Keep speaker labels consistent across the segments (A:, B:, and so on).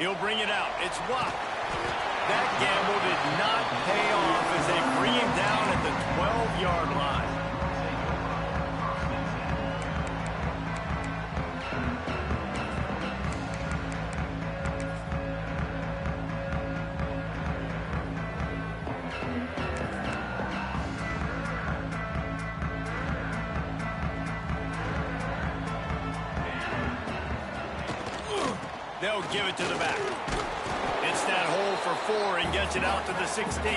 A: He'll bring it out. It's Watt. That gamble did not pay off as they bring him down at the 12-yard line. They'll give it to the back. It's that hole for 4 and gets it out to the 16.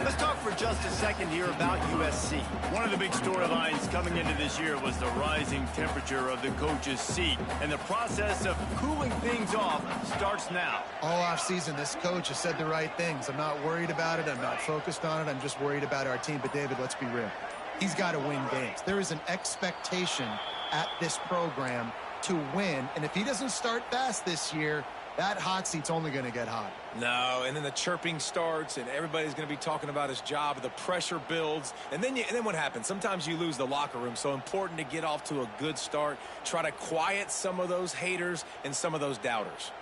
A: Let's talk for just a second here about USC. One of the big storylines coming into this year was the rising temperature of the coach's seat. And the process of cooling things off starts now.
B: All offseason, this coach has said the right things. I'm not worried about it. I'm not focused on it. I'm just worried about our team. But, David, let's be real. He's got to win games. There is an expectation at this program to win, and if he doesn't start fast this year, that hot seat's only going to get hot.
C: No, and then the chirping starts, and everybody's going to be talking about his job. The pressure builds, and then what happens? Sometimes you lose the locker room. So important to get off to a good start. Try to quiet some of those haters and some of those doubters.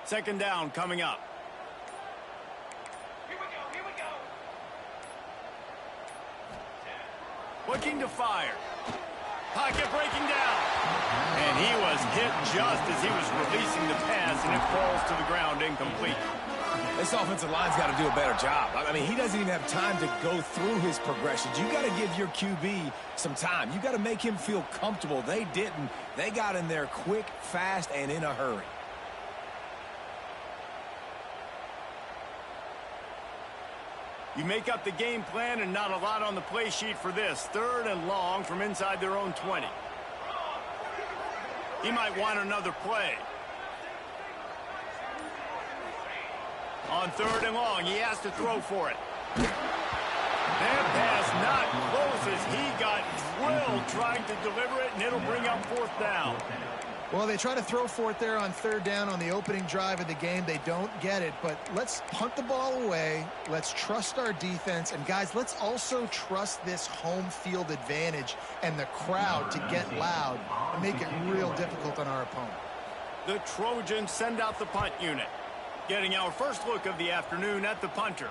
A: Second down coming up.
D: Here we go.
A: Looking to fire. Pocket breaking down. And he was hit just as he was releasing the pass, and it falls to the ground incomplete.
C: This offensive line's got to do a better job. I mean, he doesn't even have time to go through his progressions. You got to give your QB some time. You got to make him feel comfortable. They didn't. They got in there quick, fast, and in a hurry.
A: You make up the game plan and not a lot on the play sheet for this. 3rd and long from inside their own 20. He might want another play. On 3rd and long, he has to throw for it. That pass not close as he got drilled trying to deliver it, and it'll bring up 4th down.
B: Well, they try to throw for it there on 3rd down on the opening drive of the game. They don't get it, but let's punt the ball away. Let's trust our defense. And, guys, let's also trust this home field advantage and the crowd to get loud and make it real difficult on our opponent.
A: The Trojans send out the punt unit. Getting our first look of the afternoon at the punter.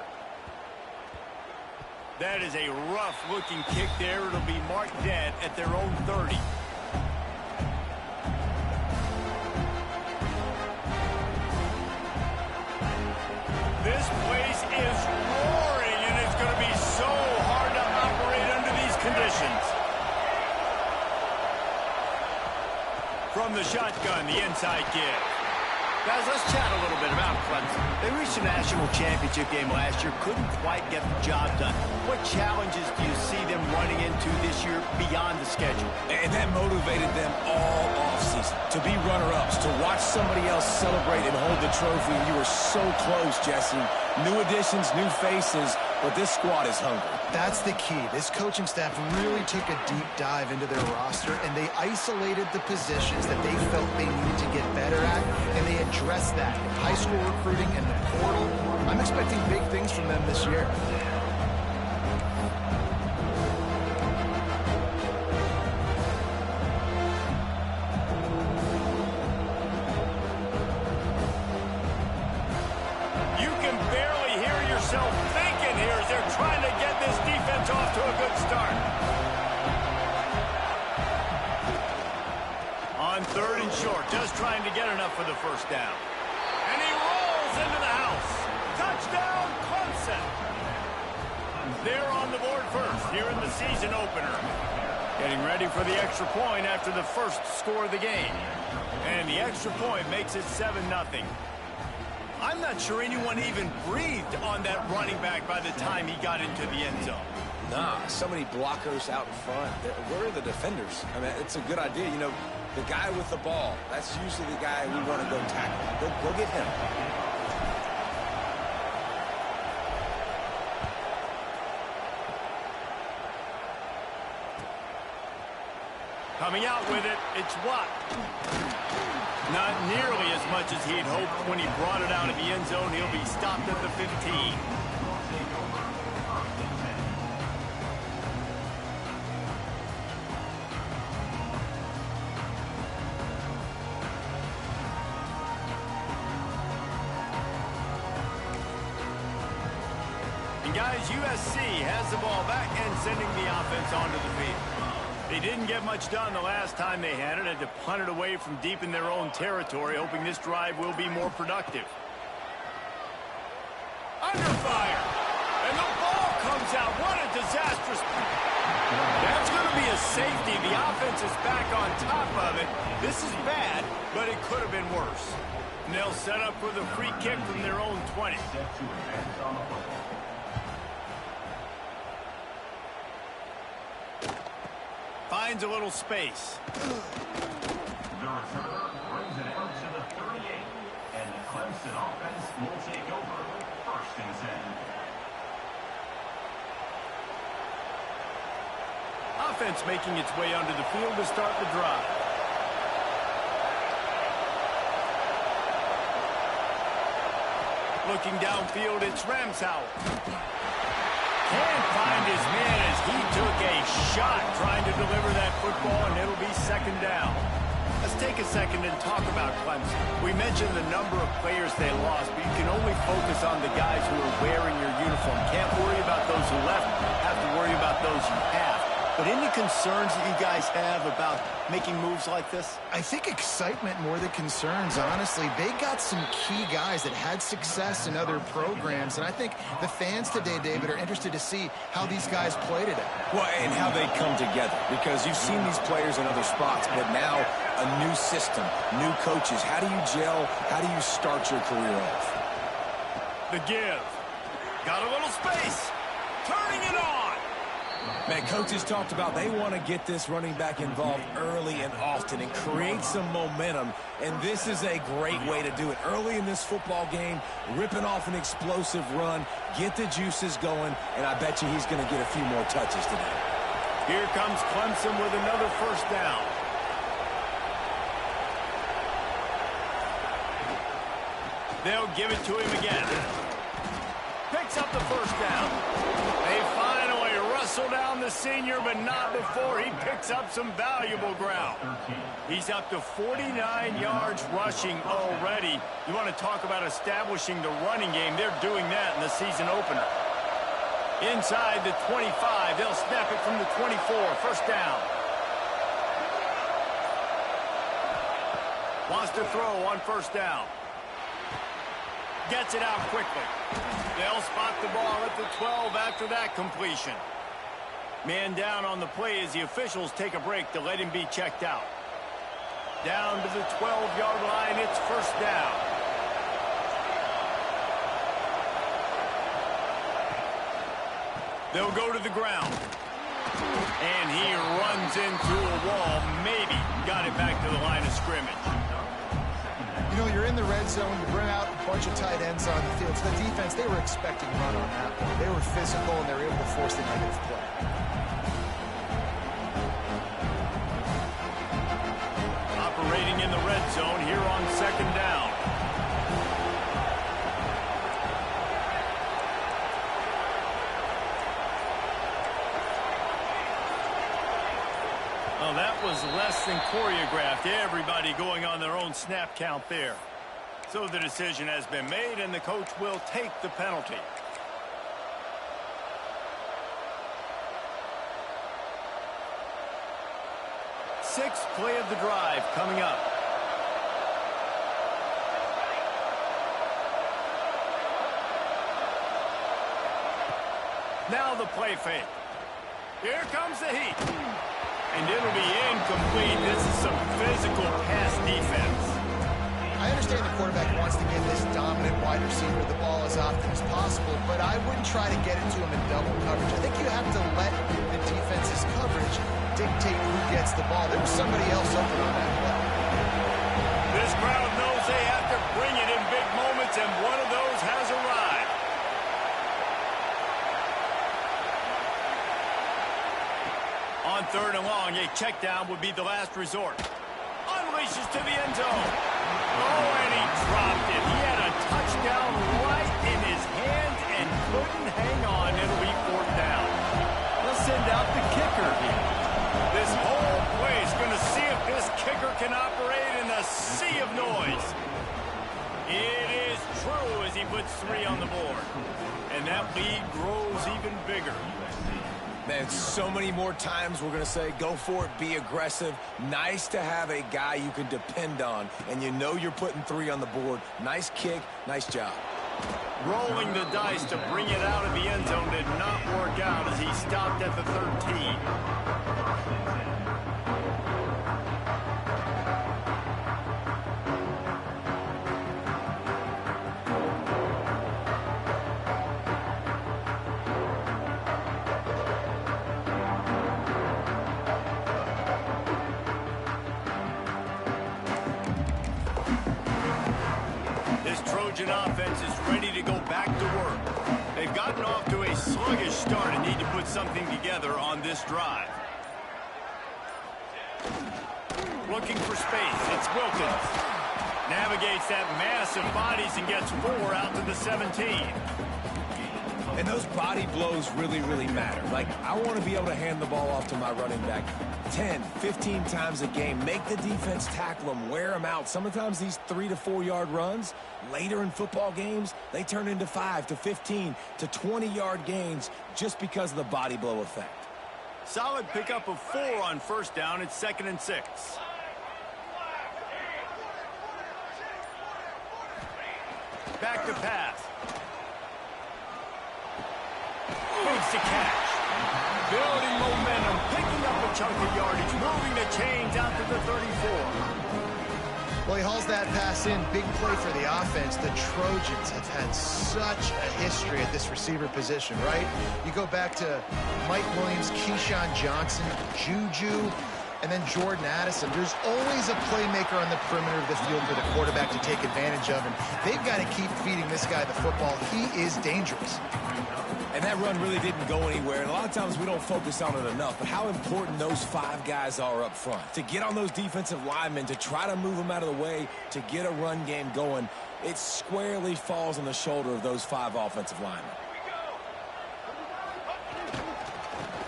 A: That is a rough-looking kick there. It'll be marked dead at their own 30. This place is roaring, and it's going to be so hard to operate under these conditions. From the shotgun, the inside give. Guys, let's chat a little bit about Clemson. They reached a national championship game last year, couldn't quite get the job done. What challenges do you see them running into this year beyond the schedule?
C: And that motivated them all offseason to be runner-ups, to watch somebody else celebrate and hold the trophy. You were so close, Jesse. New additions, new faces, but this squad is hungry.
B: That's the key. This coaching staff really took a deep dive into their roster, and they isolated the positions that they felt they needed to get better at, and they addressed that in high school recruiting and the portal. I'm expecting big things from them this year.
A: You can barely hear yourself thinking here as they're trying to get this defense off to a good start. On 3rd and short, just trying to get enough for the first down. And he rolls into the house. Touchdown, Clemson. They're on the board first here in the season opener. Getting ready for the extra point after the first score of the game. And the extra point makes it 7-0. I'm not sure anyone even breathed on that running back by the time he got into the end zone.
C: Nah, so many blockers out in front. Where are the defenders? I mean, it's a good idea. You know, the guy with the ball, that's usually the guy we want to go tackle. Go get him.
A: Coming out with it, it's Watt. Not nearly as much as he'd hoped when he brought it out of the end zone. He'll be stopped at the 15. And guys, USC has the ball back and sending the offense onto the field. They didn't get much done the last time they had it. Had to punt it away from deep in their own territory, hoping this drive will be more productive. Under fire. And the ball comes out. What a disastrous. That's going to be a safety. The offense is back on top of it. This is bad, but it could have been worse. And they'll set up with a free kick from their own 20. Finds a little space.
D: The returner brings it out to the 38. And the Clemson offense will take over. 1st and 10.
A: Offense making its way onto the field to start the drive. Looking downfield, it's Ramsauer. Can't find his man as he took a shot trying to deliver that football, and it'll be 2nd down. Let's take a second and talk about Clemson. We mentioned the number of players they lost, but you can only focus on the guys who are wearing your uniform. Can't worry about those who left. Have to worry about those you have. But any concerns that you guys have about making moves like this?
B: I think excitement more than concerns, honestly. They got some key guys that had success in other programs, and I think the fans today, David, are interested to see how these guys play today.
C: Well, and how they come together, because you've seen these players in other spots, but now a new system, new coaches. How do you gel? How do you start your career off?
A: The give. Got a little space. Turning it on.
C: Man, coaches talked about they want to get this running back involved early and often and create some momentum, and this is a great way to do it. Early in this football game, ripping off an explosive run, get the juices going, and I bet you he's going to get a few more touches today.
A: Here comes Clemson with another 1st down. They'll give it to him again. Picks up the 1st down. They finally wrestle down the senior, but not before he picks up some valuable ground. He's up to 49 yards rushing already. You want to talk about establishing the running game. They're doing that in the season opener. Inside the 25, they'll snap it from the 24. 1st down. Wants to throw on 1st down. Gets it out quickly. They'll spot the ball at the 12 after that completion. Man down on the play as the officials take a break to let him be checked out. Down to the 12-yard line, it's 1st down. They'll go to the ground. And he runs into a wall. Maybe got it back to the line of scrimmage.
B: You know, you're in the red zone, you bring out a bunch of tight ends on the field. So the defense, they were expecting run on that one. They were physical, and they were able to force the negative play.
A: Operating in the red zone here on 2nd down. Well, that was less than choreographed. Everybody going on their own snap count there. So the decision has been made, and the coach will take the penalty. Sixth play of the drive coming up. Now the play fake. Here comes the heat. And it'll be incomplete. This is some physical pass defense.
B: I understand the quarterback wants to get this dominant wide receiver the ball as often as possible, but I wouldn't try to get it to him in double coverage. I think you have to let the defense's coverage dictate who gets the ball. There was somebody else open on that play.
A: This crowd knows they have to bring it in big moments, and one of those has arrived. On 3rd and long, a check down would be the last resort. Unleashes to the end zone. Oh, and he dropped it. He had a touchdown right in his hands and couldn't hang on. It'll be 4th down. Let's send out the kicker here. This whole play is going to see if this kicker can operate in a sea of noise. It is true as he puts 3 on the board. And that lead grows even bigger.
C: Man, so many more times we're going to say, go for it, be aggressive. Nice to have a guy you can depend on, and you know you're putting 3 on the board. Nice kick, nice job.
A: Rolling the dice to bring it out of the end zone did not work out as he stopped at the 13. Trojan offense is ready to go back to work. They've gotten off to a sluggish start and need to put something together on this drive. Looking for space. It's Wilkins. Navigates that mass of bodies and gets 4 out to the 17.
C: And those body blows really, really matter. Like, I want to be able to hand the ball off to my running back 10, 15 times a game. Make the defense tackle them, wear them out. Sometimes these 3 to 4 yard runs, later in football games, they turn into 5 to 15 to 20 yard gains just because of the body blow effect.
A: Solid pickup of 4 on first down. It's 2nd and 6. Back to pass. Makes the catch. Building momentum, picking up a chunk of yardage, moving the chains out to the 34.
B: Well, he hauls that pass in. Big play for the offense. The Trojans have had such a history at this receiver position, right? You go back to Mike Williams, Keyshawn Johnson, Juju, and then Jordan Addison. There's always a playmaker on the perimeter of the field for the quarterback to take advantage of, and they've got to keep feeding this guy the football. He is dangerous.
C: And that run really didn't go anywhere, and a lot of times we don't focus on it enough, but how important those 5 guys are up front. To get on those defensive linemen, to try to move them out of the way, to get a run game going, it squarely falls on the shoulder of those 5 offensive linemen.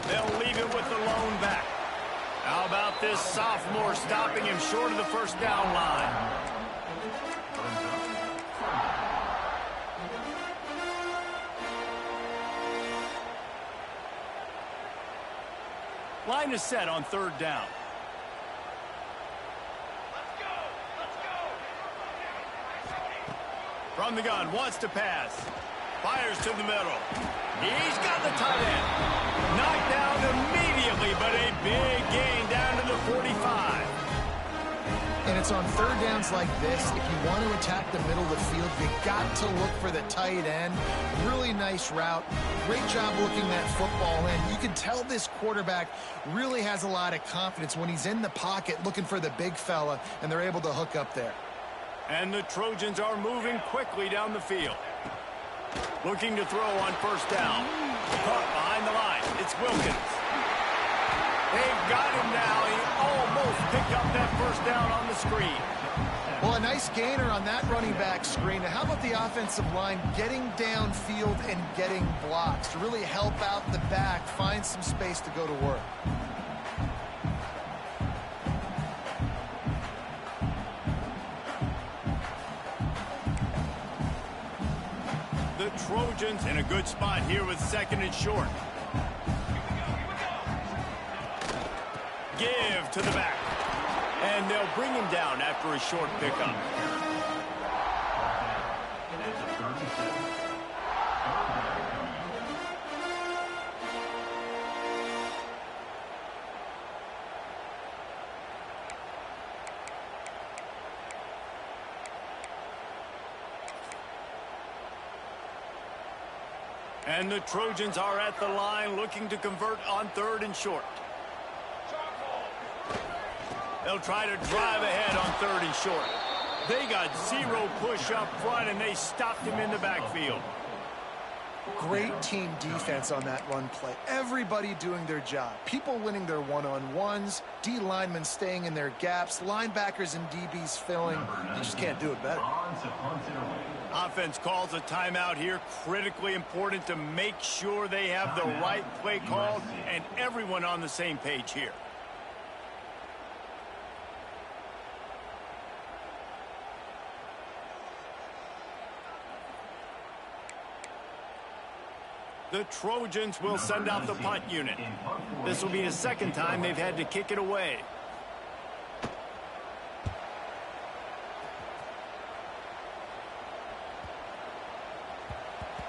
A: They'll leave it with the lone back. How about this sophomore stopping him short of the first down line? Line is set on 3rd down. From the gun, wants to pass. Fires to the middle. He's got the tight end. Knocked down immediately, but a big gain down to the 45.
B: And it's on 3rd downs like this. If you want to attack the middle of the field, you got to look for the tight end. Really nice route. Great job looking that football in. You can tell this quarterback really has a lot of confidence when he's in the pocket looking for the big fella, and they're able to hook up there.
A: And the Trojans are moving quickly down the field. Looking to throw on first down. Caught behind the line. It's Wilkins. They've got him now. He almost picked up that first down on the screen.
B: Well, a nice gainer on that running back screen. Now, how about the offensive line getting downfield and getting blocks to really help out the back, find some space to go to work?
A: The Trojans in a good spot here with 2nd and short. Give to the back. And they'll bring him down after a short pickup. And the Trojans are at the line looking to convert on 3rd and short. They'll try to drive ahead on 3rd and short. They got 0 push up front, and they stopped him in the backfield.
B: Great team defense on that run play. Everybody doing their job. People winning their one-on-ones, D linemen staying in their gaps, linebackers and DBs filling. You just can't do it better.
A: Offense calls a timeout here. Critically important to make sure they have the right play called and everyone on the same page here. The Trojans will send out the punt unit. This will be the second time they've had to kick it away.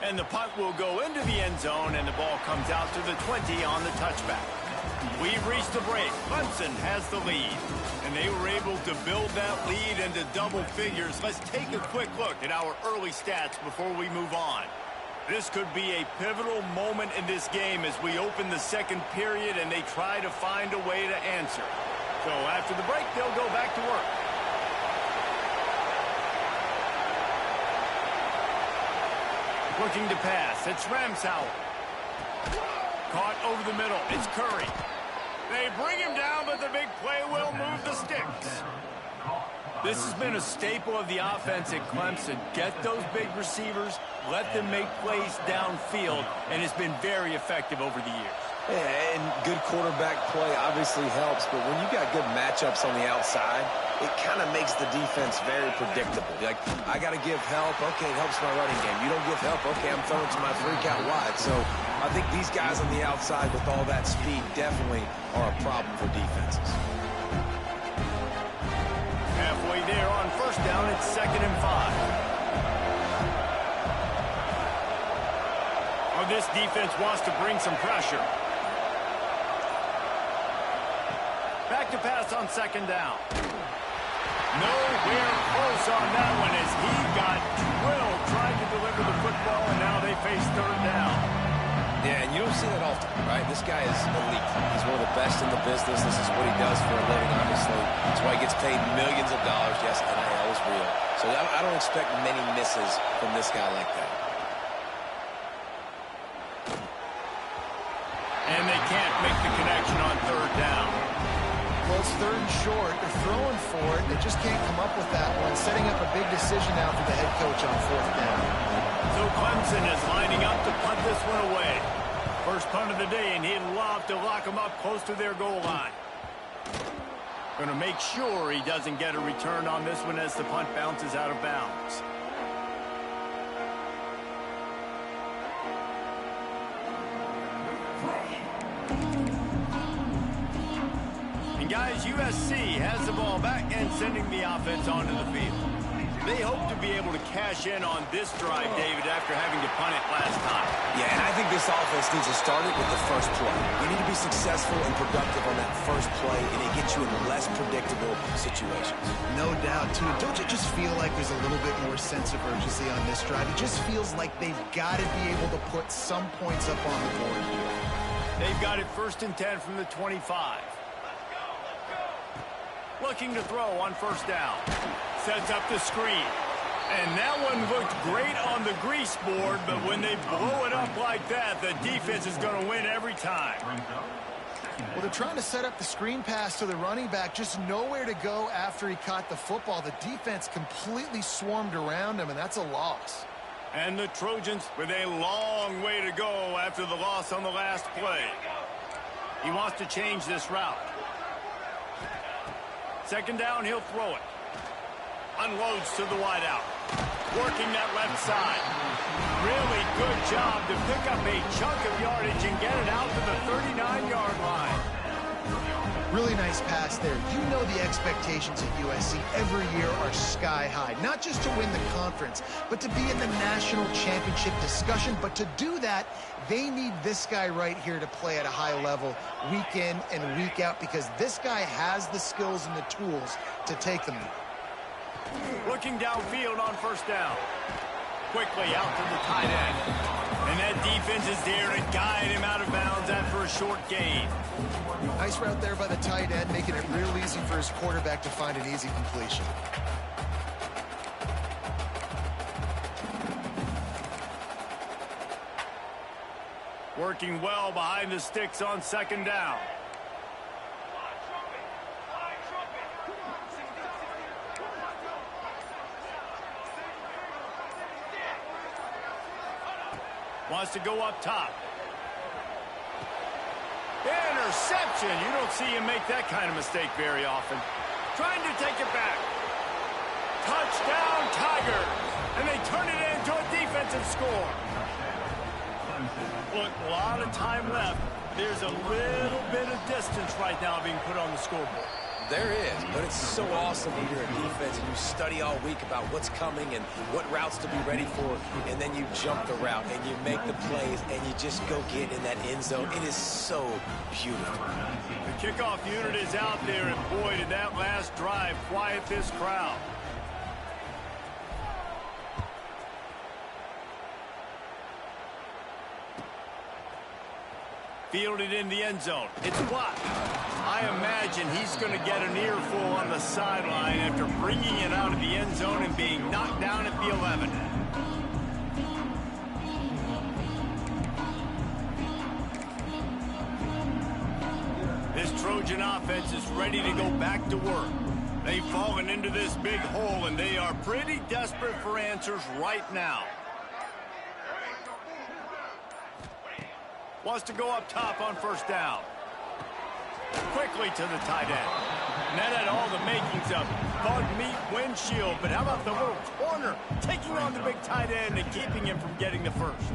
A: And the punt will go into the end zone, and the ball comes out to the 20 on the touchback. We've reached the break. Clemson has the lead, and they were able to build that lead into double figures. Let's take a quick look at our early stats before we move on. This could be a pivotal moment in this game as we open the second period and they try to find a way to answer. So after the break, they'll go back to work. Looking to pass. It's Ramsauer. Caught over the middle. It's Curry. They bring him down, but the big play will move the sticks. This has been a staple of the offense at Clemson. Get those big receivers, let them make plays downfield, and it's been very effective over the years.
C: Yeah, and good quarterback play obviously helps, but when you got good matchups on the outside, it kind of makes the defense very predictable. Like, I got to give help. Okay, it helps my running game. You don't give help. Okay, I'm throwing to my freak out wide. So I think these guys on the outside with all that speed definitely are a problem for defenses.
A: Halfway there on first down, it's 2nd and 5. Well, this defense wants to bring some pressure. Back to pass on 2nd down. Nowhere close on that one as he got drilled trying to deliver the football, and now they face 3rd down.
C: Yeah, and you don't see that often, right? This guy is elite. He's one of the best in the business. This is what he does for a living, obviously. That's why he gets paid millions of dollars. Yes, NIL is real. So I don't expect many misses from this guy like that.
A: And they can't make the connection on 3rd down.
B: Well, it's 3rd and short. They're throwing for it. They just can't come up with that one. Setting up a big decision now for the head coach on 4th down.
A: So Clemson is lining up to punt this one away. First punt of the day, and he'd love to lock them up close to their goal line. Going to make sure he doesn't get a return on this one as the punt bounces out of bounds. And guys, USC has the ball back and sending the offense onto the field. They hope to be able to cash in on this drive, David, after having to punt it last time.
C: Yeah, and I think this offense needs to start it with the first play. You need to be successful and productive on that first play, and it gets you in less predictable situations.
B: No doubt, too. Don't you just feel like there's a little bit more sense of urgency on this drive? It just feels like they've got to be able to put some points up on the board here.
A: They've got it 1st and 10 from the 25. Looking to throw on 1st down. Sets up the screen. And that one looked great on the grease board, but when they blow it up like that, the defense is going to win every time.
B: Well, they're trying to set up the screen pass to the running back, just nowhere to go after he caught the football. The defense completely swarmed around him, and that's a loss.
A: And the Trojans with a long way to go after the loss on the last play. He wants to change this route. 2nd down, he'll throw it. Unloads to the wideout. Working that left side. Really good job to pick up a chunk of yardage and get it out to the 39-yard line.
B: Really nice pass there. You know the expectations at USC every year are sky high. Not just to win the conference, but to be in the national championship discussion. But to do that, they need this guy right here to play at a high level week in and week out, because this guy has the skills and the tools to take them there.
A: Looking downfield on 1st down. Quickly out to the tight end. And that defense is there to guide him out of bounds after a short gain.
B: Nice route there by the tight end, making it real easy for his quarterback to find an easy completion.
A: Working well behind the sticks on 2nd down. Wants to go up top. Interception. You don't see him make that kind of mistake very often. Trying to take it back. Touchdown, Tigers. And they turn it into a defensive score. Look, a lot of time left. There's a little bit of distance right now being put on the scoreboard.
C: There is, but it's so awesome when you're a defense and you study all week about what's coming and what routes to be ready for, and then you jump the route and you make the plays and you just go get in that end zone. It is so beautiful.
A: The kickoff unit is out there, and boy, did that last drive quiet this crowd. Fielded in the end zone. It's blocked. I imagine he's going to get an earful on the sideline after bringing it out of the end zone and being knocked down at the 11. This Trojan offense is ready to go back to work. They've fallen into this big hole, and they are pretty desperate for answers right now. Wants to go up top on first down. Quickly to the tight end. And that had all the makings of bug meat windshield. But how about the little corner taking on the big tight end and keeping him from getting the first?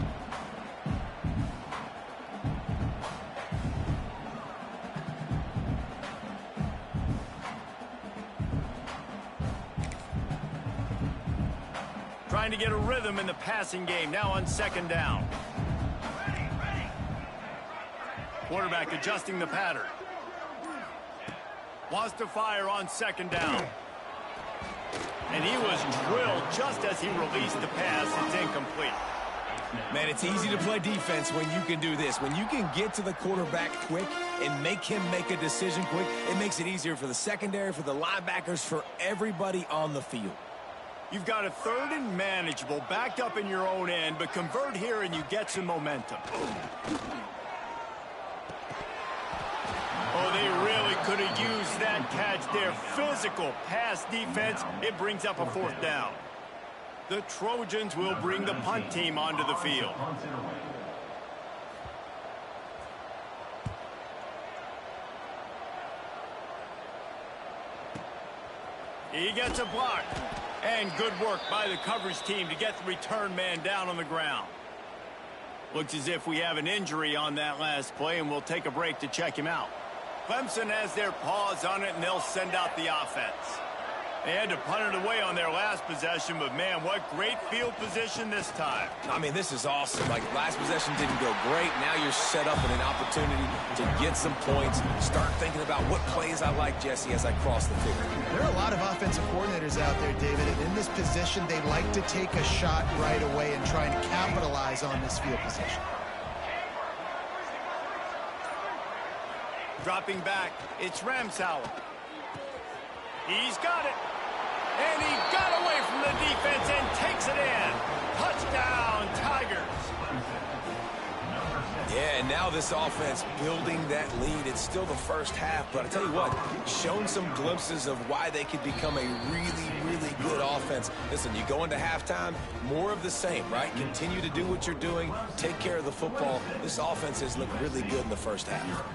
A: Trying to get a rhythm in the passing game now on second down. Quarterback adjusting the pattern. Wants to fire on second down. And he was drilled just as he released the pass. It's incomplete.
C: Man, it's easy to play defense when you can do this. When you can get to the quarterback quick and make him make a decision quick, it makes it easier for the secondary, for the linebackers, for everybody on the field.
A: You've got a third and manageable, backed up in your own end, but convert here and you get some momentum. Oh, they really could have used that catch there. Physical pass defense. It brings up a fourth down. The Trojans will bring the punt team onto the field. He gets a block. And good work by the coverage team to get the return man down on the ground. Looks as if we have an injury on that last play, and we'll take a break to check him out. Clemson has their paws on it, and they'll send out the offense. They had to punt it away on their last possession, but, man, what great field position this time.
C: I mean, this is awesome. Like, last possession didn't go great. Now you're set up in an opportunity to get some points. Start thinking about what plays I like, Jesse, as I cross the field.
B: There are a lot of offensive coordinators out there, David, and in this position, they like to take a shot right away and try and capitalize on this field position.
A: Dropping back, it's Ramsauer. He's got it. And he got away from the defense and takes it in. Touchdown, Tigers.
C: Yeah, and now this offense building that lead. It's still the first half, but I tell you what, shown some glimpses of why they could become a really, really good offense. Listen, you go into halftime, more of the same, right? Continue to do what you're doing, take care of the football. This offense has looked really good in the first half.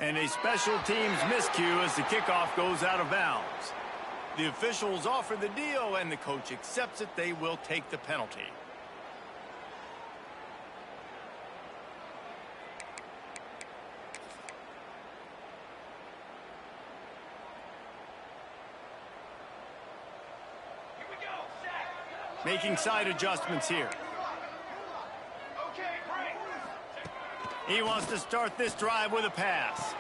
A: And a special teams miscue as the kickoff goes out of bounds. The officials offer the deal, and the coach accepts it. They will take the penalty. Here we go. Set. Making side adjustments here. He wants to start this drive with a pass.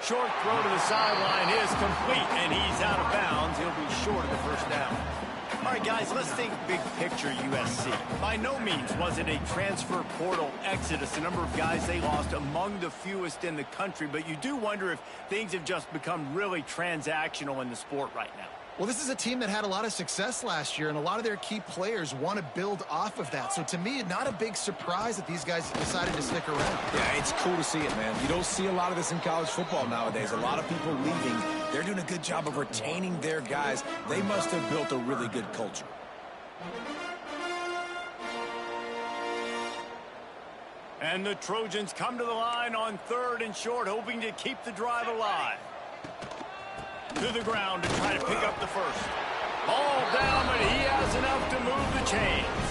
A: Short throw to the sideline is complete, and he's out of bounds. He'll be short of the first down. All right, guys, let's think big picture USC. By no means was it a transfer portal exodus. The number of guys they lost among the fewest in the country, but you do wonder if things have just become really transactional in the sport right now.
B: Well, this is a team that had a lot of success last year, and a lot of their key players want to build off of that. So to me, not a big surprise that these guys decided to stick around.
C: Yeah, it's cool to see it, man. You don't see a lot of this in college football nowadays. A lot of people leaving. They're doing a good job of retaining their guys. They must have built a really good culture.
A: And the Trojans come to the line on 3rd and short, hoping to keep the drive alive. To the ground to try to pick up the first. Ball down, but he has enough to move the chains.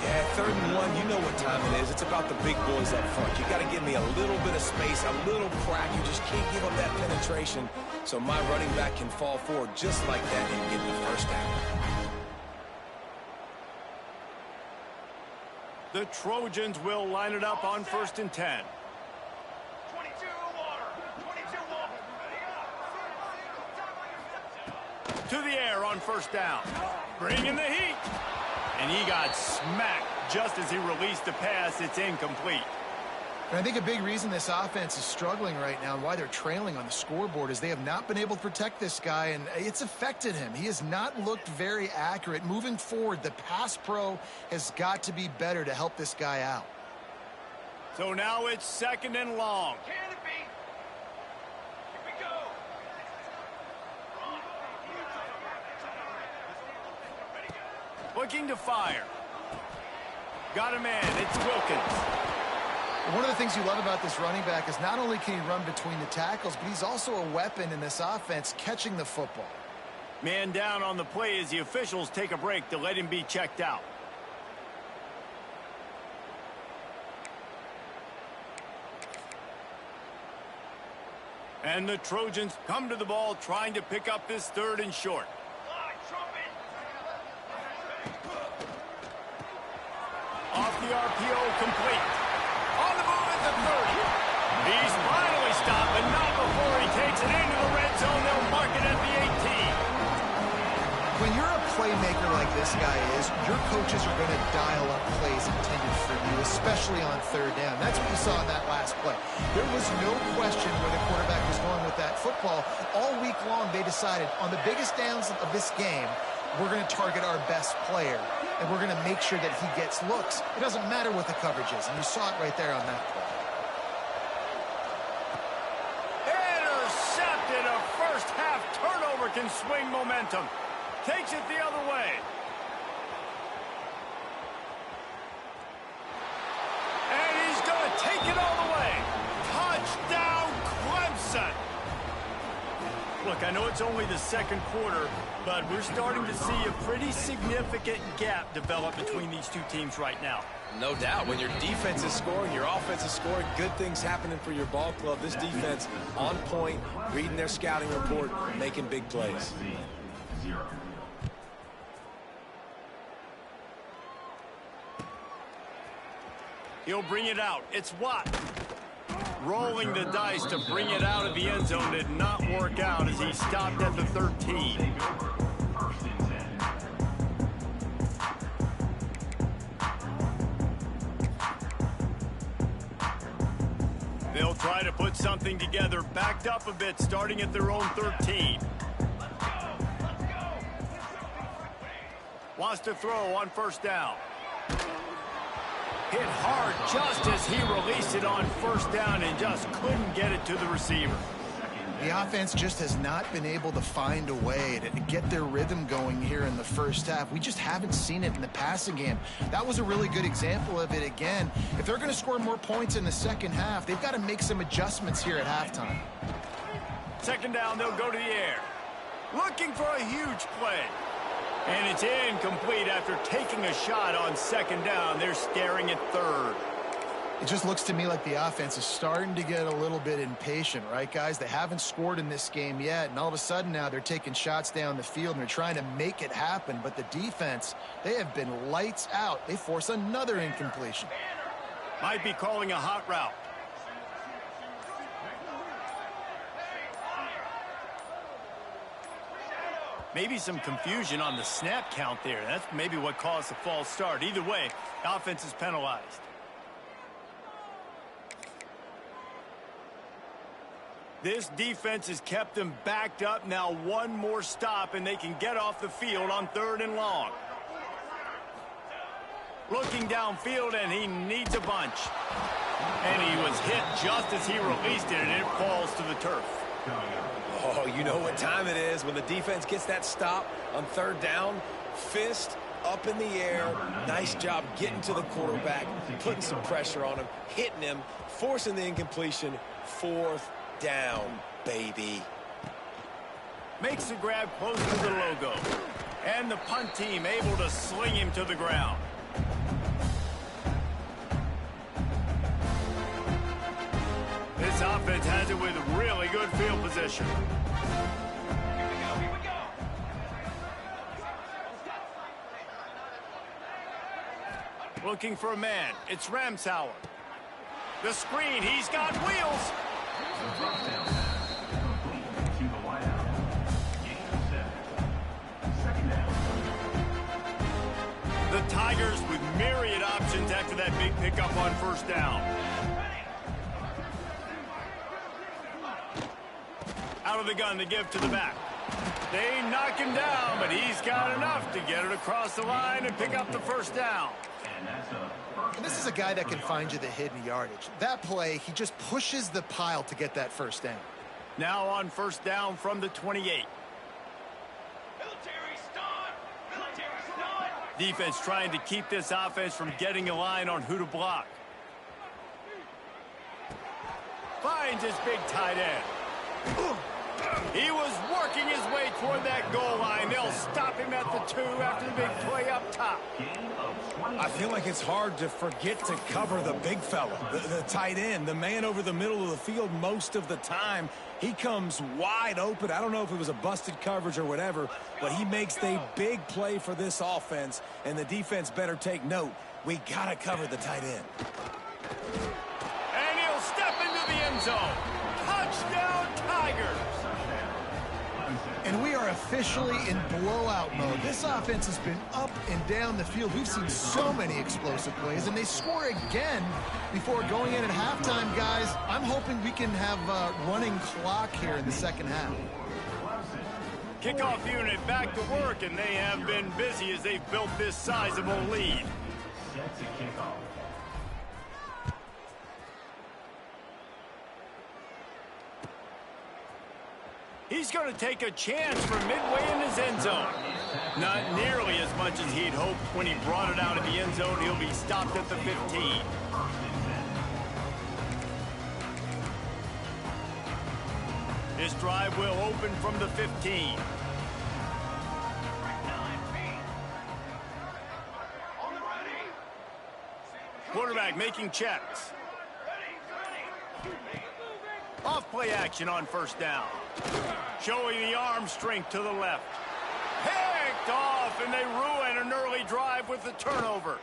C: Yeah, 3rd and 1, you know what time it is. It's about the big boys up front. You got to give me a little bit of space, a little crack. You just can't give up that penetration so my running back can fall forward just like that and get the first down.
A: The Trojans will line it up on 1st and 10.
D: 22 water. 22 water.
A: To the air on 1st down. Bringing the heat. And he got smacked just as he released the pass. It's incomplete.
B: And I think a big reason this offense is struggling right now and why they're trailing on the scoreboard is they have not been able to protect this guy, and it's affected him. He has not looked very accurate. Moving forward, the pass pro has got to be better to help this guy out.
A: So now it's 2nd and long.
D: Can it be? Here we go.
A: Looking to fire. Got a man. It's Wilkins.
B: One of the things you love about this running back is not only can he run between the tackles, but he's also a weapon in this offense catching the football.
A: Man down on the play as the officials take a break to let him be checked out. And the Trojans come to the ball trying to pick up this 3rd and short. Off the RPO, complete. On the move at the 30. He's finally stopped, but not before he takes it into the red zone. They'll mark it at the 18.
B: When you're a playmaker like this guy is, your coaches are going to dial up plays intended for you, especially on 3rd down. That's what you saw in that last play. There was no question where the quarterback was going with that football. All week long, they decided on the biggest downs of this game, we're going to target our best player, and we're going to make sure that he gets looks. It doesn't matter what the coverage is, and you saw it right there on that play.
A: Intercepted. A first-half turnover can swing momentum. Takes it the other way. And he's going to take it all the way. Touchdown, Clemson. Look, I know it's only the 2nd quarter, but we're starting to see a pretty significant gap develop between these two teams right now.
C: No doubt. When your defense is scoring, your offense is scoring, good things happening for your ball club. This defense on point, reading their scouting report, making big plays.
A: He'll bring it out. It's Watt. Rolling the dice to bring it out of the end zone did not work out as he stopped at the 13. They'll try to put something together, backed up a bit, starting at their own 13. Wants to throw on 1st down. Hit hard just as he released it on 1st down and just couldn't get it to the receiver.
B: The offense just has not been able to find a way to get their rhythm going here in the 1st half. We just haven't seen it in the passing game. That was a really good example of it again. If they're going to score more points in the 2nd half, they've got to make some adjustments here at halftime.
A: 2nd down, they'll go to the air. Looking for a huge play. And it's incomplete after taking a shot on 2nd down. They're staring at 3rd.
B: It just looks to me like the offense is starting to get a little bit impatient, right, guys? They haven't scored in this game yet, and all of a sudden now they're taking shots down the field and they're trying to make it happen. But the defense, they have been lights out. They force another incompletion.
A: Might be calling a hot route. Maybe some confusion on the snap count there. That's maybe what caused the false start. Either way, the offense is penalized. This defense has kept them backed up. Now one more stop, and they can get off the field on 3rd and long. Looking downfield, and he needs a bunch. And he was hit just as he released it, and it falls to the turf.
C: Oh, you know what time it is when the defense gets that stop on 3rd down. Fist up in the air. Nice job getting to the quarterback, putting some pressure on him, hitting him, forcing the incompletion. 4th down. baby.
A: Makes the grab close to the logo. And the punt team able to sling him to the ground. This offense has it with really good field position.
D: Here we go.
A: Looking for a man. It's Ramsauer. The screen. He's got wheels.
D: The first down pass complete to the wideout. Gain of 7. Second down.
A: The Tigers with myriad options after that big pickup on first down. Out of the gun to give to the back. They knock him down, but he's got enough to get it across the line and pick up the first down.
D: And that's a first
B: And this is a guy that can find you the hidden yardage. That play, he just pushes the pile to get that first down.
A: Now on first down from the 28.
D: military stun. Military stun.
A: Defense trying to keep this offense from getting a line on who to block. Finds his big tight end. He was working his way toward that goal line. They'll stop him at the 2 after the big play up top.
D: Gain of 20.
C: I feel like it's hard to forget to cover the big fella, the tight end, the man over the middle of the field most of the time. He comes wide open. I don't know if it was a busted coverage or whatever, but he makes the big play for this offense, and the defense better take note. We got to cover the tight end.
A: And he'll step into the end zone. Touchdown, Tigers.
B: And we are officially in blowout mode. This offense has been up and down the field. We've seen so many explosive plays, and they score again before going in at halftime, guys. I'm hoping we can have a running clock here in the second half.
A: Kickoff unit back to work, and they have been busy as they've built this sizable lead.
D: Set to kick off.
A: He's going to take a chance from midway in his end zone. Not nearly as much as he'd hoped when he brought it out of the end zone. He'll be stopped at the 15. This drive will open from the 15. Quarterback making checks. Off play action on first down. Showing the arm strength to the left. Picked off, and they ruin an early drive with the turnover.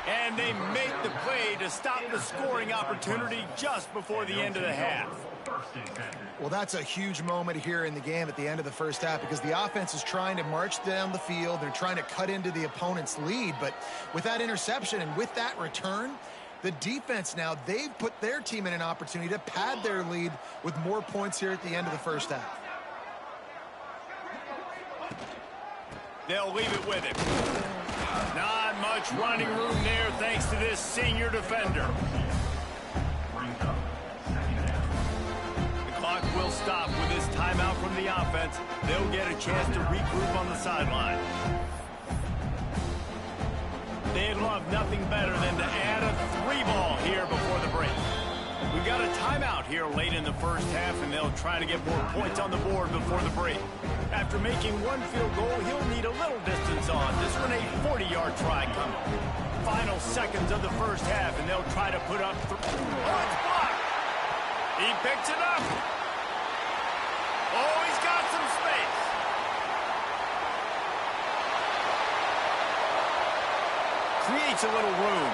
A: And they make the play to stop the scoring opportunity just before the end of the half.
B: Well, that's a huge moment here in the game at the end of the first half because the offense is trying to march down the field. They're trying to cut into the opponent's lead. But with that interception and with that return, the defense now, they've put their team in an opportunity to pad their lead with more points here at the end of the first half.
A: They'll leave it with him. Not much running room there thanks to this senior defender. The clock will stop with this timeout from the offense. They'll get a chance to regroup on the sideline. They'd love nothing better than to add a 3-ball here before the break. We've got a timeout here late in the first half, and they'll try to get more points on the board before the break. After making one field goal, he'll need a little distance on. This one a 40-yard try coming. Final seconds of the first half, and they'll try to put up Oh, it's blocked. He picks it up. Oh, he's got some space. Creates a little room.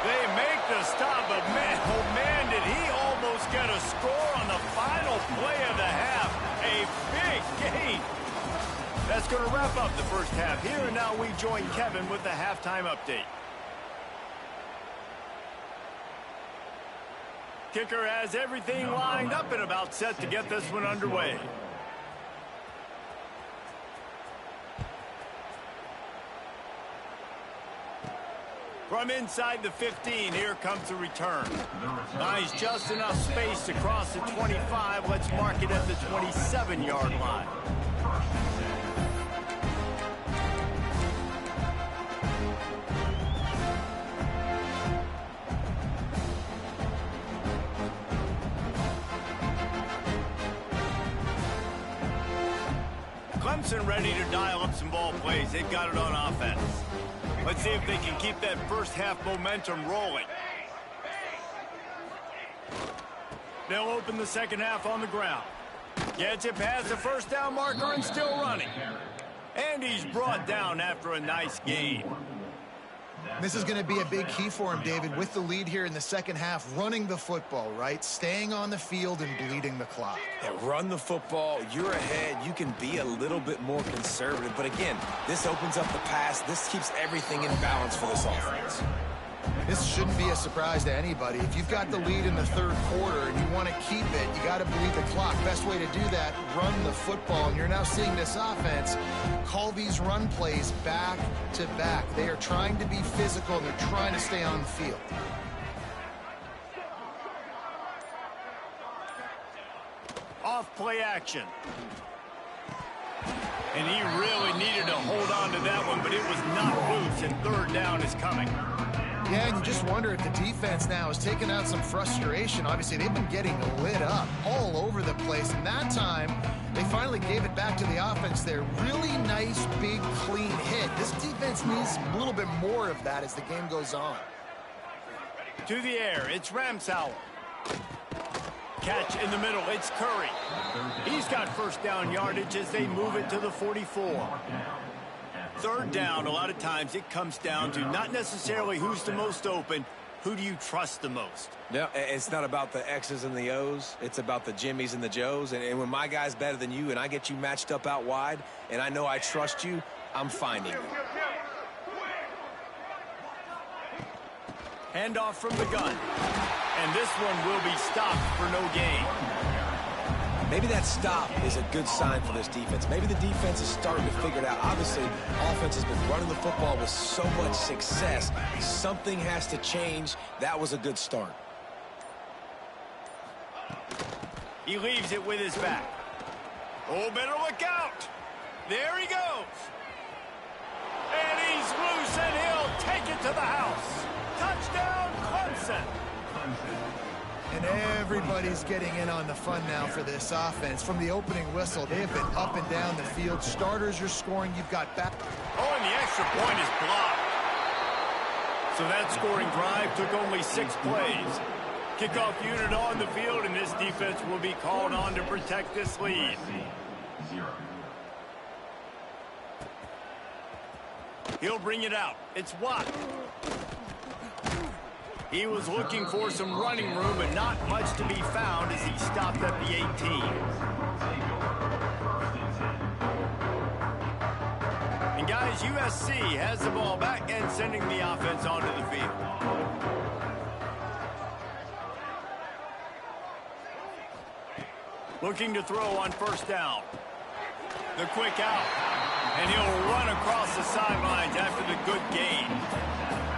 A: They make the stop, but man, oh man, did he almost get a score on the final play of the half. A big gain. That's going to wrap up the first half here, and now we join Kevin with the halftime update. Kicker has everything lined up and about set to get this one underway. From inside the 15, here comes the return. Nice, just enough space to cross the 25. Let's mark it at the 27-yard line. Clemson ready to dial up some ball plays. They've got it on offense. Let's see if they can keep that first half momentum rolling. They'll open the second half on the ground. Gets it past the first down marker and still running. And he's brought down after a nice gain.
B: This is going to be a big key for him, David, with the lead here in the second half, running the football, right? Staying on the field and bleeding the clock.
C: Yeah, run the football. You're ahead. You can be a little bit more conservative. But again, this opens up the pass. This keeps everything in balance for this offense.
B: This shouldn't be a surprise to anybody. If you've got the lead in the third quarter and you want to keep it, you got to bleed the clock. Best way to do that, run the football. And you're now seeing this offense call these run plays back to back. They are trying to be physical, and they're trying to stay on the field.
A: Off play action. And he really needed to hold on to that one, but it was not loose, and third down is coming.
B: Yeah, and you just wonder if the defense now has taken out some frustration. Obviously, they've been getting lit up all over the place. And that time, they finally gave it back to the offense there. Really nice, big, clean hit. This defense needs a little bit more of that as the game goes on.
A: To the air, it's Ramsauer. Catch in the middle, it's Curry. He's got first down yardage as they move it to the 44. Third down, a lot of times it comes down to not necessarily who's the most open, who do you trust the most?
C: Yeah, it's not about the X's and the O's. It's about the Jimmies and the Joes. And when my guy's better than you and I get you matched up out wide and I know I trust you, I'm finding you.
A: Handoff from the gun. And this one will be stopped for no gain.
C: Maybe that stop is a good sign for this defense. Maybe the defense is starting to figure it out. Obviously, offense has been running the football with so much success. Something has to change. That was a good start.
A: He leaves it with his back. Oh, better look out. There he goes. And he's loose, and he'll take it to the house. Touchdown, Clemson.
B: And everybody's getting in on the fun now for this offense. From the opening whistle, they have been up and down the field. Starters are scoring. You've got back.
A: Oh, and the extra point is blocked. So that scoring drive took only 6 plays. Kickoff unit on the field, and this defense will be called on to protect this lead. He'll bring it out. It's Watt. He was looking for some running room, but not much to be found as he stopped at the 18. And guys, USC has the ball back and sending the offense onto the field. Looking to throw on first down. The quick out. And he'll run across the sidelines after the good gain.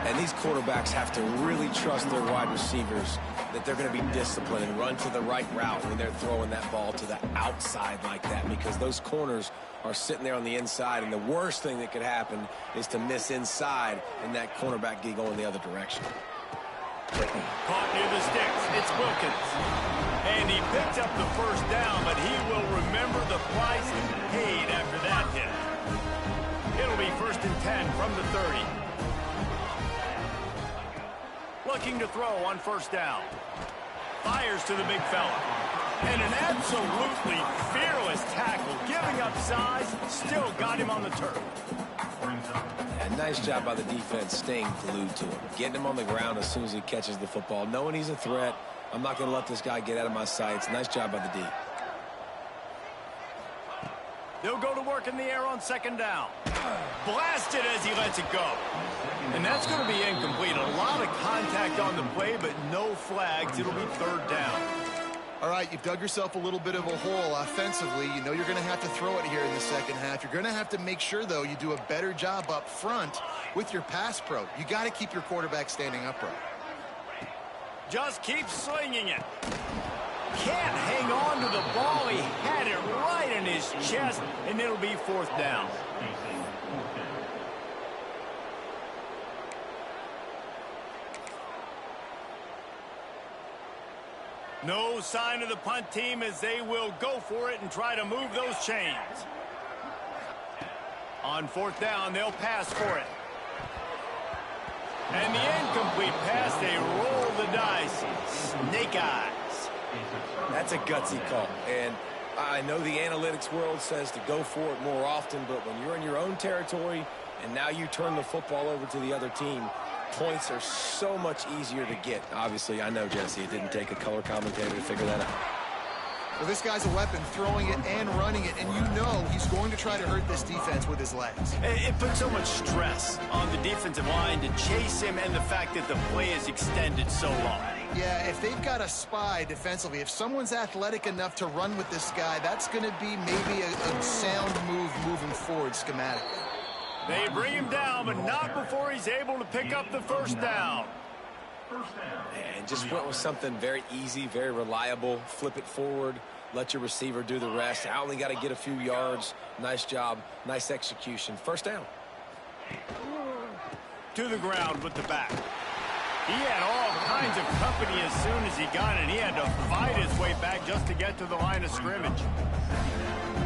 C: And these quarterbacks have to really trust their wide receivers that they're going to be disciplined and run to the right route when they're throwing that ball to the outside like that, because those corners are sitting there on the inside, and the worst thing that could happen is to miss inside and that cornerback get going the other direction.
A: Caught near the sticks. It's Wilkins. And he picked up the first down, but he will remember the price he paid after that hit. It'll be 1st and 10 from the 30. Looking to throw on first down. Fires to the big fella. And an absolutely fearless tackle. Giving up size, still got him on the turf.
C: And nice job by the defense staying glued to him. Getting him on the ground as soon as he catches the football. Knowing he's a threat. I'm not going to let this guy get out of my sights. Nice job by the D.
A: They'll go to work in the air on second down. Blasted as he lets it go. And that's going to be incomplete. A lot of contact on the play, but no flags. It'll be third down.
B: All right, you've dug yourself a little bit of a hole offensively. You know you're going to have to throw it here in the second half. You're going to have to make sure, though, you do a better job up front with your pass pro. You got to keep your quarterback standing upright.
A: Just keep slinging it. Can't hang on to the ball. He had it right in his chest, and it'll be fourth down. No sign of the punt team as they will go for it and try to move those chains. On fourth down, they'll pass for it. And the incomplete pass, they roll the dice. Snake eyes.
C: That's a gutsy call. And I know the analytics world says to go for it more often, but when you're in your own territory and now you turn the football over to the other team, points are so much easier to get. Obviously, I know, Jesse, it didn't take a color commentator to figure that out.
B: Well, this guy's a weapon, throwing it and running it, and you know he's going to try to hurt this defense with his legs.
A: It puts so much stress on the defensive line to chase him, and the fact that the play is extended so long.
B: Yeah, if they've got a spy defensively, if someone's athletic enough to run with this guy, that's going to be maybe a sound move moving forward schematically.
A: They bring him down, but not before he's able to pick up the first down.
C: And just went with something very easy, very reliable. Flip it forward, let your receiver do the rest. I only got to get a few yards. Nice job, nice execution. First down.
A: To the ground with the back. He had all kinds of company as soon as he got it. He had to fight his way back just to get to the line of scrimmage.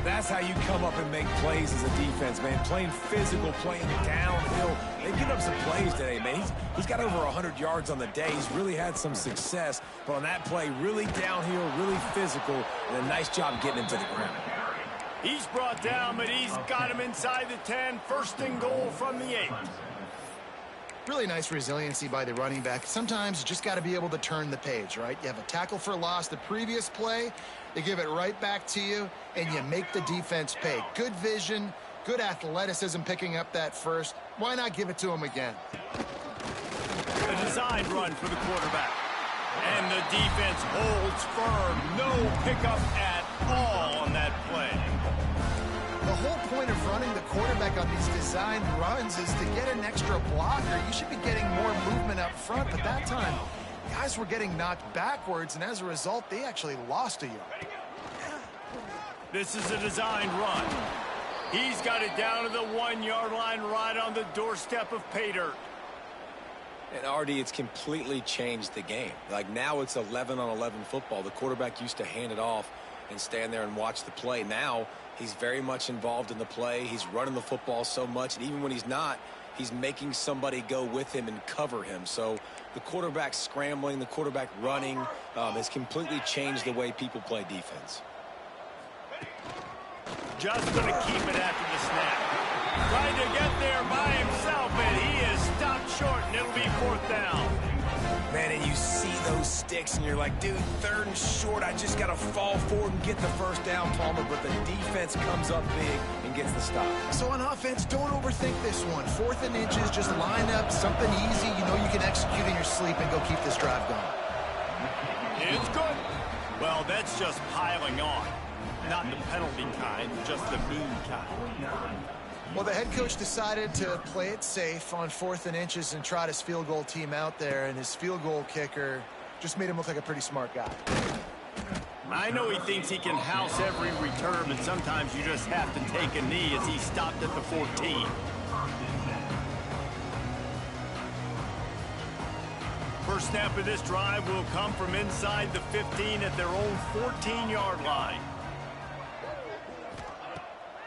C: That's how you come up and make plays as a defense, man. Playing physical, playing downhill. They've given up some plays today, man. He's got over 100 yards on the day. He's really had some success. But on that play, really downhill, really physical, and a nice job getting him to the ground.
A: He's brought down, but he's got him inside the 10. First and goal from the 8.
B: Really nice resiliency by the running back. Sometimes you just got to be able to turn the page, right? You have a tackle for loss the previous play. They give it right back to you, and you make the defense pay. Good vision, good athleticism picking up that first. Why not give it to him again?
A: A designed run for the quarterback. And the defense holds firm. No pickup at all on that play.
B: The whole point of running the quarterback on these designed runs is to get an extra blocker. You should be getting more movement up front, but that time, guys were getting knocked backwards, and as a result, they actually lost a yard.
A: This is a designed run. He's got it down to the 1-yard line, right on the doorstep of pay dirt.
C: And RD, it's completely changed the game. Like now it's 11-on-11 football. The quarterback used to hand it off and stand there and watch the play. Now he's very much involved in the play. He's running the football so much, and even when he's not, he's making somebody go with him and cover him. So the quarterback scrambling, the quarterback running has completely changed the way people play defense.
A: Just going to keep it after the snap. Trying to get there by himself, and he is stopped short, and it'll be fourth down.
C: Man, and you see those sticks, and you're like, dude, third and short, I just got to fall forward and get the first down, Palmer, but the defense comes up big and gets the stop.
B: So on offense, don't overthink this one. 4th and inches, just line up something easy. You know you can execute in your sleep and go keep this drive going.
A: It's good. Well, that's just piling on. Not the penalty kind, just the mean kind.
B: Well, the head coach decided to play it safe on 4th and inches and trot his field goal team out there, and his field goal kicker just made him look like a pretty smart guy.
A: I know he thinks he can house every return, but sometimes you just have to take a knee as he stopped at the 14. First snap of this drive will come from inside the 15 at their own 14-yard line.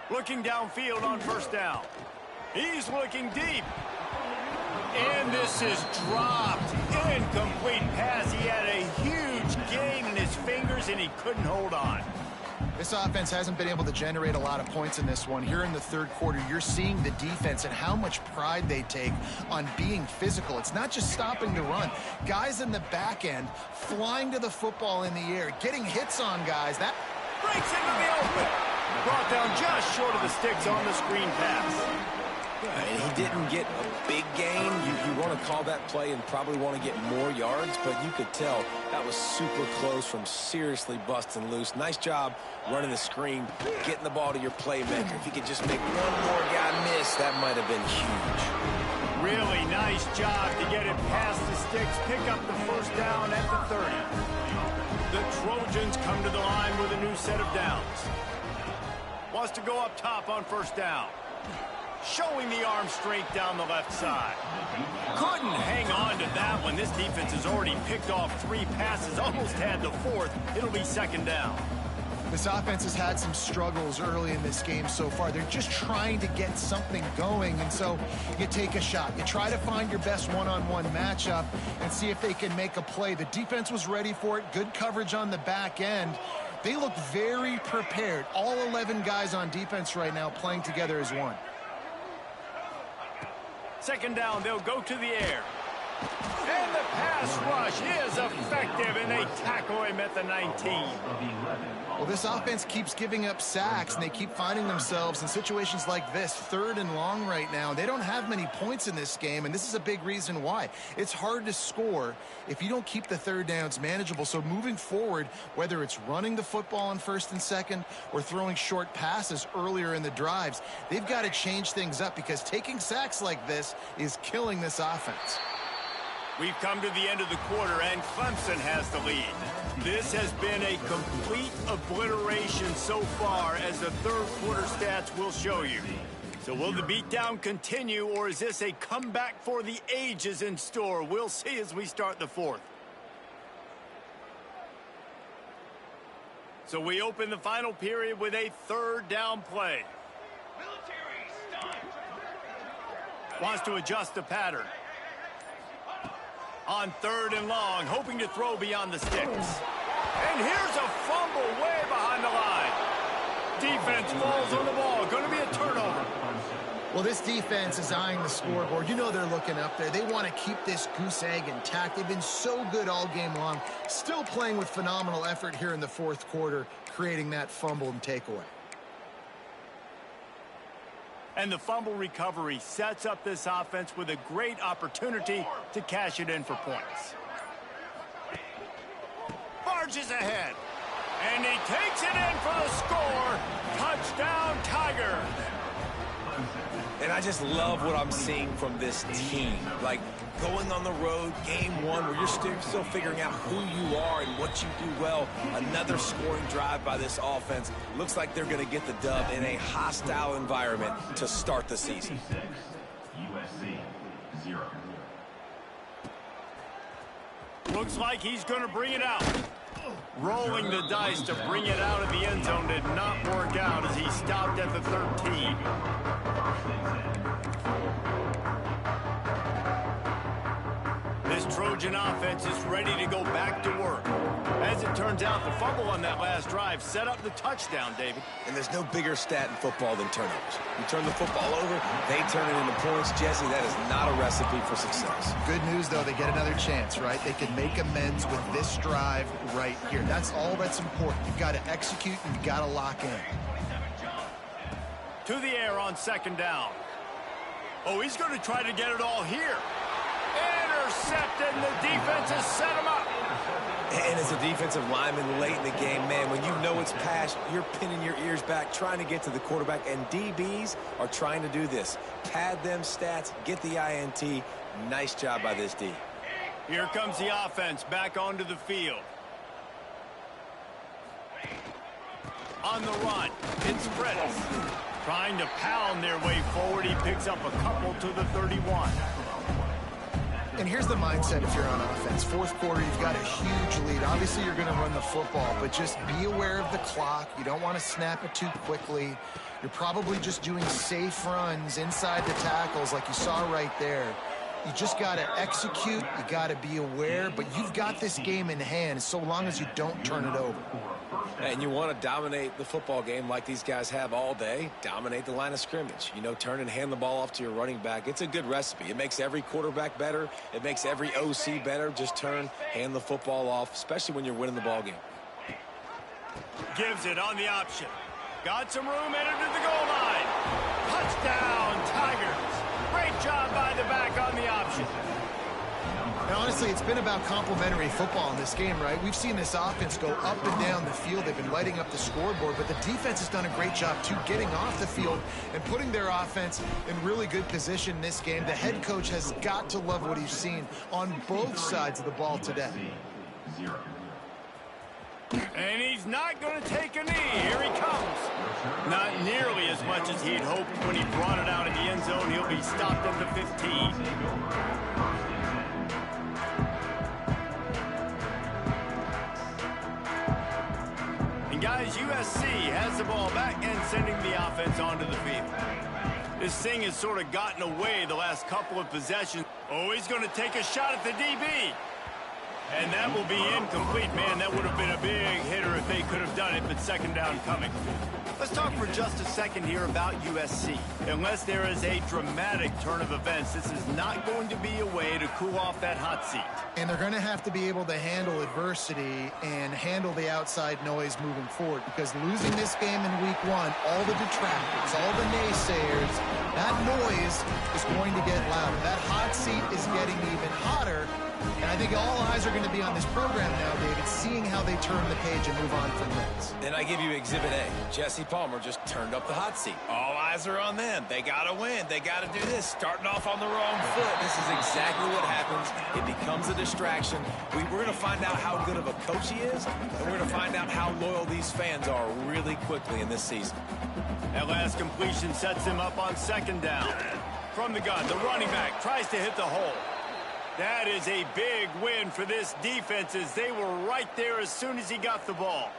A: Looking downfield on first down. He's looking deep. And this is dropped. Incomplete pass. He had a huge gain in his fingers, and he couldn't hold on.
B: This offense hasn't been able to generate a lot of points in this one. Here in the third quarter, you're seeing the defense and how much pride they take on being physical. It's not just stopping the run. Guys in the back end flying to the football in the air, getting hits on guys. That
A: breaks into the open. Brought down just short of the sticks on the screen pass.
C: And he didn't get a big gain. You want to call that play and probably want to get more yards, but you could tell that was super close from seriously busting loose. Nice job running the screen, getting the ball to your playmaker. If you could just make one more guy miss, that might have been huge.
A: Really nice job to get it past the sticks, pick up the first down at the 30. The Trojans come to the line with a new set of downs. Wants to go up top on first down. Showing the arm strength down the left side. Couldn't hang on to that one. This defense has already picked off 3 passes, almost had the 4th. It'll be second down.
B: This offense has had some struggles early in this game so far. They're just trying to get something going, and so you take a shot. You try to find your best one-on-one matchup and see if they can make a play. The defense was ready for it. Good coverage on the back end. They look very prepared. All 11 guys on defense right now playing together as one.
A: Second down, they'll go to the air. And the pass rush is effective, and they tackle him at the 19.
B: Well, this offense keeps giving up sacks, and they keep finding themselves in situations like this, 3rd and long right now. They don't have many points in this game, and this is a big reason why. It's hard to score if you don't keep the 3rd downs manageable. So moving forward, whether it's running the football on 1st and 2nd or throwing short passes earlier in the drives, they've got to change things up because taking sacks like this is killing this offense.
A: We've come to the end of the quarter, and Clemson has the lead. This has been a complete obliteration so far, as the third quarter stats will show you. So will the beatdown continue, or is this a comeback for the ages in store? We'll see as we start the fourth. So we open the final period with a 3rd down play. Wants to adjust the pattern. On 3rd and long, hoping to throw beyond the sticks. And here's a fumble way behind the line. Defense falls on the ball. Going to be a turnover.
B: Well, this defense is eyeing the scoreboard. You know they're looking up there. They want to keep this goose egg intact. They've been so good all game long. Still playing with phenomenal effort here in the 4th quarter, creating that fumble and takeaway.
A: And the fumble recovery sets up this offense with a great opportunity to cash it in for points. Barges ahead. And he takes it in for the score. Touchdown, Tigers.
C: And I just love what I'm seeing from this team. Like, going on the road, game 1, where you're still figuring out who you are and what you do well. Another scoring drive by this offense. Looks like they're going to get the dub in a hostile environment to start the season.
D: USC 0.
A: Looks like he's going to bring it out. Rolling the dice to bring it out of the end zone did not work out as he stopped at the 13. This Trojan offense is ready to go back to work. As it turns out, the fumble on that last drive set up the touchdown, David.
C: And there's no bigger stat in football than turnovers. You turn the football over, they turn it into points. Jesse, that is not a recipe for success.
B: Good news, though, they get another chance, right? They can make amends with this drive right here. That's all that's important. You've got to execute and you've got to lock in.
A: To the air on 2nd down. Oh, he's going to try to get it all here. Intercepted, and the defense has set him up.
C: And as a defensive lineman late in the game, man, when you know it's past, you're pinning your ears back, trying to get to the quarterback, and DBs are trying to do this. Pad them stats, get the INT. Nice job by this D.
A: Here comes the offense back onto the field. On the run, it's Fritz. Trying to pound their way forward. He picks up a couple to the 31.
B: And here's the mindset if you're on offense. 4th quarter, you've got a huge lead. Obviously, you're going to run the football, but just be aware of the clock. You don't want to snap it too quickly. You're probably just doing safe runs inside the tackles like you saw right there. You just got to execute. You got to be aware, but you've got this game in hand so long as you don't turn it over.
C: And you want to dominate the football game like these guys have all day. Dominate the line of scrimmage. You know, turn and hand the ball off to your running back. It's a good recipe. It makes every quarterback better. It makes every OC better. Just turn, hand the football off, especially when you're winning the ball game.
A: Gives it on the option. Got some room, headed to the goal line. Touchdown, Tigers. Great job by the back on the option.
B: And honestly, it's been about complementary football in this game, right? We've seen this offense go up and down the field. They've been lighting up the scoreboard, but the defense has done a great job, too, getting off the field and putting their offense in really good position in this game. The head coach has got to love what he's seen on both sides of the ball today.
A: And he's not going to take a knee. Here he comes. Not nearly as much as he'd hoped when he brought it out in the end zone. He'll be stopped at the 15. And guys, USC USC has the ball back and sending the offense onto the field. This thing has sort of gotten away the last couple of possessions. Oh, he's going to take a shot at the DB. And that will be incomplete. Man, that would have been a big hitter if they could have done it, but second down coming. Let's talk for just a second here about USC. Unless there is a dramatic turn of events, this is not going to be a way to cool off that hot seat.
B: And they're going to have to be able to handle adversity and handle the outside noise moving forward, because losing this game in week one, all the detractors, all the naysayers, that noise is going to get louder. That hot seat is getting even hotter. And I think all eyes are going to be on this program now, David, seeing how they turn the page and move on from this.
C: And I give you Exhibit A. Jesse Palmer just turned up the hot seat. All eyes are on them. They got to win. They got to do this. Starting off on the wrong foot. This is exactly what happens. It becomes a distraction. We're going to find out how good of a coach he is, and we're going to find out how loyal these fans are really quickly in this season.
A: That last completion sets him up on second down. From the gun, the running back tries to hit the hole. That is a big win for this defense, as they were right there as soon as he got the ball.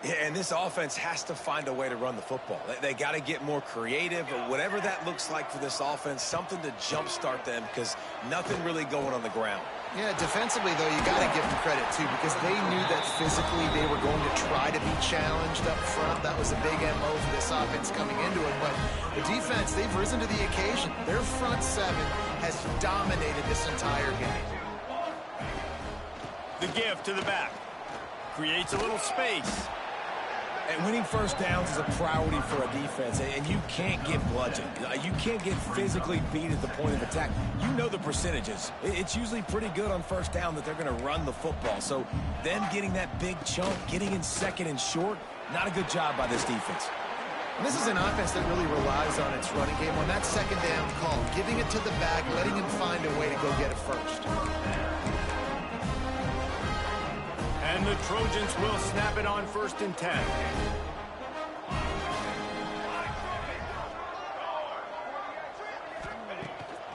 C: Yeah, and this offense has to find a way to run the football. They got to get more creative, or whatever that looks like for this offense, something to jumpstart them, because nothing really going on the ground.
B: Yeah, defensively, though, you got to give them credit, too, because they knew that physically they were going to try to be challenged up front. That was a big MO for this offense coming into it. But the defense, they've risen to the occasion. Their front seven has dominated this entire game.
A: The give to the back. Creates a little space.
C: And winning first downs is a priority for a defense, and you can't get bludgeoned. You can't get physically beat at the point of attack. You know the percentages. It's usually pretty good on first down that they're going to run the football. So them getting that big chunk, getting in second and short, not a good job by this defense.
B: And this is an offense that really relies on its running game. On that second down call, giving it to the back, letting him find a way to go get it first.
A: And the Trojans will snap it on 1st and 10.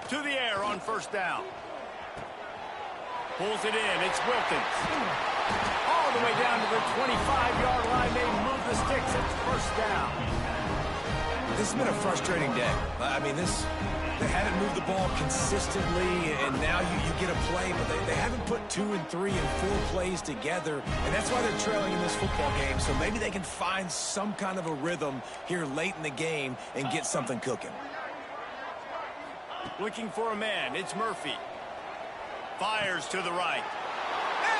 A: To the air on 1st down. Pulls it in. It's Wilkins. All the way down to the 25-yard line. They move the sticks. It's 1st down.
C: This has been a frustrating day. I mean, they haven't moved the ball consistently, and now you get a play, but they haven't put 2 and 3 and 4 plays together, and that's why they're trailing in this football game. So maybe they can find some kind of a rhythm here late in the game and get something cooking.
A: Looking for a man. It's Murphy. Fires to the right.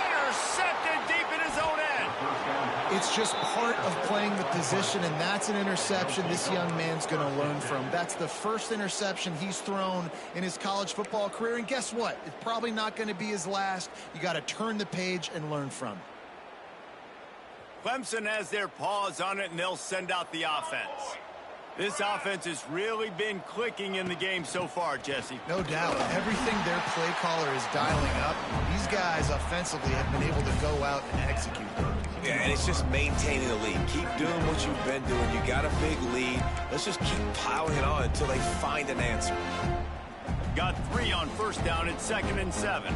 A: Intercepted deep in his own end.
B: It's just part of playing the position, and that's an interception this young man's going to learn from. That's the first interception he's thrown in his college football career, and guess what? It's probably not going to be his last. You got to turn the page and learn from it.
A: Clemson has their paws on it, and they'll send out the offense. This offense has really been clicking in the game so far, Jesse.
B: No doubt. Everything their play caller is dialing up, these guys offensively have been able to go out and execute.
C: Yeah, and it's just maintaining the lead. Keep doing what you've been doing. You got a big lead. Let's just keep piling it on until they find an answer.
A: Got 3 on 1st down. It's 2nd and 7.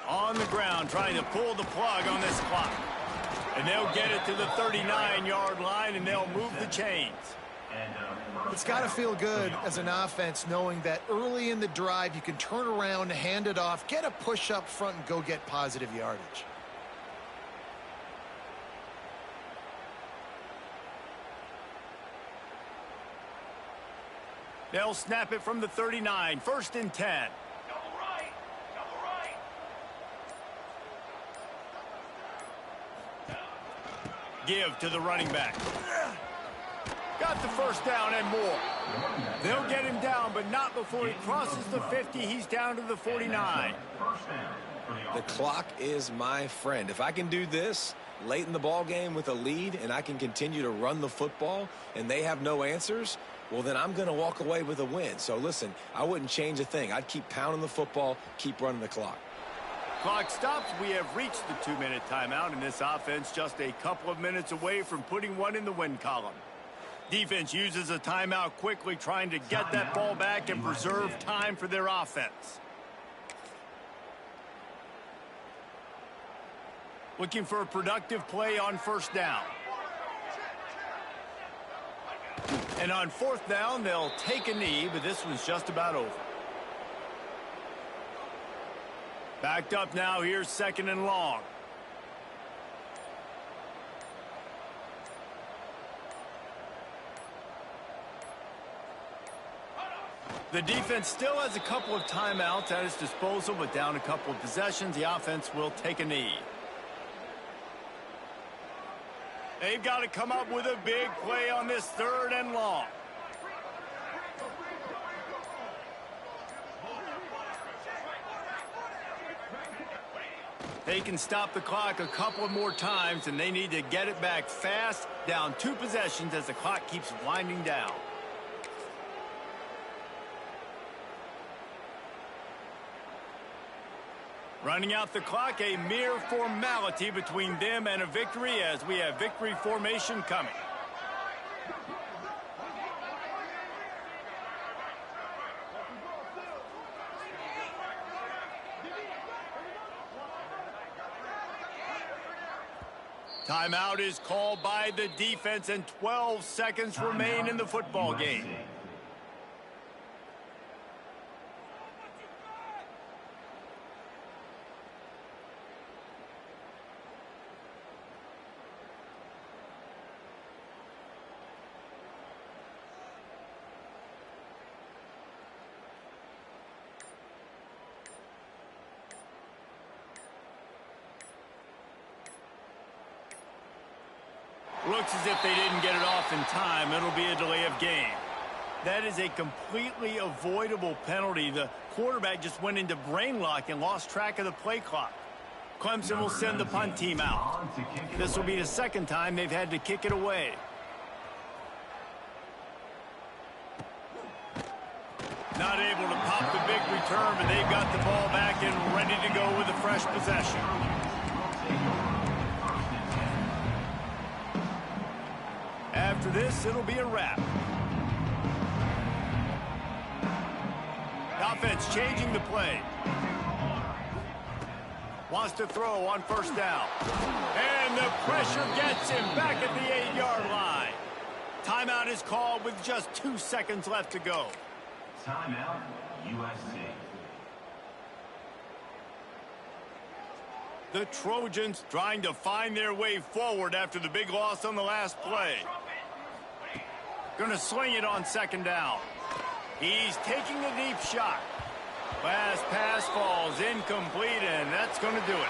A: On the ground, trying to pull the plug on this clock. And they'll get it to the 39-yard line, and they'll move the chains.
B: It's got to feel good as an offense knowing that early in the drive you can turn around, hand it off, get a push up front, and go get positive yardage.
A: They'll snap it from the 39, 1st and 10. Give to the running back. Got the 1st down and more. They'll get him down, but not before he crosses the 50. He's down to the 49.
C: The clock is my friend. If I can do this late in the ball game with a lead, and I can continue to run the football, and they have no answers, well, then I'm going to walk away with a win. So listen, I wouldn't change a thing. I'd keep pounding the football, keep running the clock.
A: Clock stops. We have reached the 2-minute timeout, and this offense just a couple of minutes away from putting one in the win column. Defense uses a timeout quickly, trying to get that ball back and preserve time for their offense. Looking for a productive play on first down. And on fourth down, they'll take a knee, but this one's just about over. Backed up now, here's second and long. The defense still has a couple of timeouts at its disposal, but down a couple of possessions, the offense will take a knee. They've got to come up with a big play on this third and long. They can stop the clock a couple of more times, and they need to get it back fast, down 2 possessions as the clock keeps winding down. Running out the clock, a mere formality between them and a victory as we have victory formation coming. Timeout is called by the defense, and 12 seconds remain in the football game. Looks as if they didn't get it off in time. It'll be a delay of game. That is a completely avoidable penalty. The quarterback just went into brain lock and lost track of the play clock. Clemson will send the punt team out. This will be the second time they've had to kick it away. Not able to pop the big return, but they've got the ball back and ready to go with a fresh possession. After this, it'll be a wrap. Offense changing the play. Wants to throw on first down. And the pressure gets him back at the 8-yard line. Timeout is called with just 2 seconds left to go.
D: Timeout, USC.
A: The Trojans trying to find their way forward after the big loss on the last play. Going to sling it on second down. He's taking a deep shot. Last pass falls incomplete, and that's going to do it.